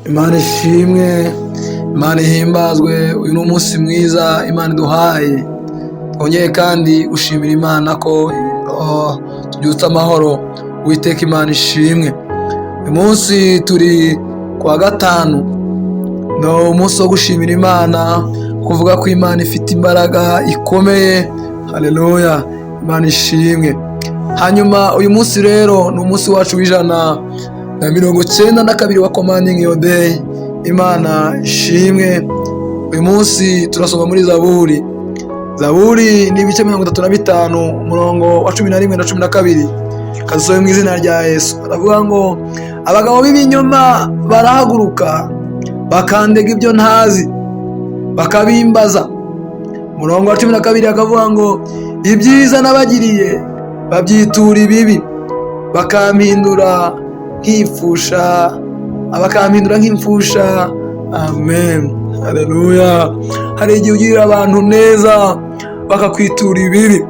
Imana ishimwe, Imana ihimbazwe. Uyu ni umunsi mwiza Imana iduhaye, twongeye kandi gushimira Imana ko tubyutse amahoro. Uwiteka Imana ishimwe. Uyu munsi turi kuwa gatanu, ni umunsi wo gushimira Imana, kuvuga ko Imana ifite imbaraga ikomeye. Haleluya, Imana ishimwe. Hanyuma uyu munsi rero ni umunsi wacu w'192 wa Commanding Your Day. Imana ishimwe. Uyu munsi turasoma muri Zaburi. Zaburi ni ibice 35, umurongo wa 11 na 12. Kazoye mu izina rya Yesu. Aravuga ngo abagabo b'ibinyoma barahaguruka bakandega ibyo ntazi bakabimbaza. Umurongo wa 12 akavuga ngo ibyiza nabagiriye babyitura ibibi bakampindura nk'imfusha. Amen. Haleluya. Hari igihe ugirira abantu neza bakakwitura ibibi.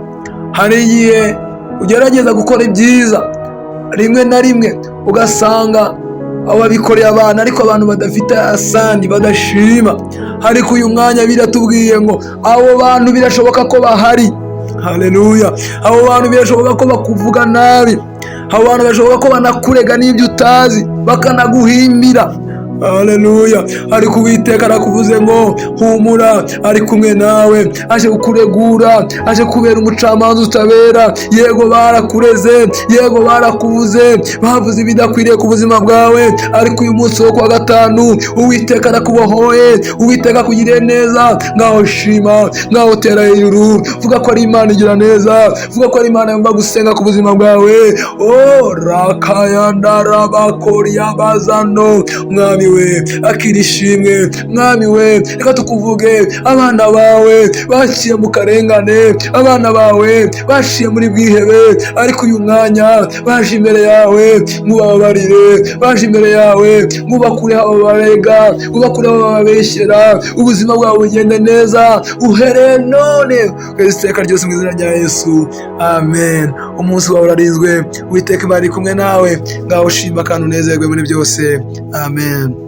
Hari igihe ugerageza gukora ibyiza, rimwe na rimwe ugasanga ababikoreye abantu, ariko abantu badafite asani, badashima. Ariko uyu mwanya biratubwiye ngo abo bantu birashoboka ko bahari. Haleluya. Abo bantu birashoboka ko bakuvuga nabi. Abo bantu birashoboka ko banakurega n'ibyo utazi, bakanaguhimbira. Haleluya. Ariko Uwiteka arakuvuze ngo humura, ari kumwe nawe, aje kukuregura, aje kubera umucamanza utabera. Yego barakureze, yego barakubuze, bavuze ibidakwiriye ku buzima bwawe, ariko uyu munsi wo kuwa gatanu Uwiteka arakubohoye. Uwiteka akugiriye neza. Ngaho shima, ngaho tera hejuru, vuga ko ari Imana igira neza, vuga ko ari Imana yumva gusenga ku buzima bwawe. Rakayandarabakoriabazano. Mwami we, akira ishimwe. Mwami we, reka tukuvuge. Abana bawe baciye mu karengane, abana bawe baciye muri bwihebe, ariko uyu mwanya baje imbere yawe mubabarire, baje imbere yawe mubakureho ababarega, mubakureho abababeshyera. Ubuzima bwawe bugende neza uhereye none kw'iteka ryose mu izina rya Yesu. Amen. Umunsi wawe urarinzwe. Uwiteka Imana iri kumwe nawe. Ngaho shima kandi unezerwe muri byose. Amen.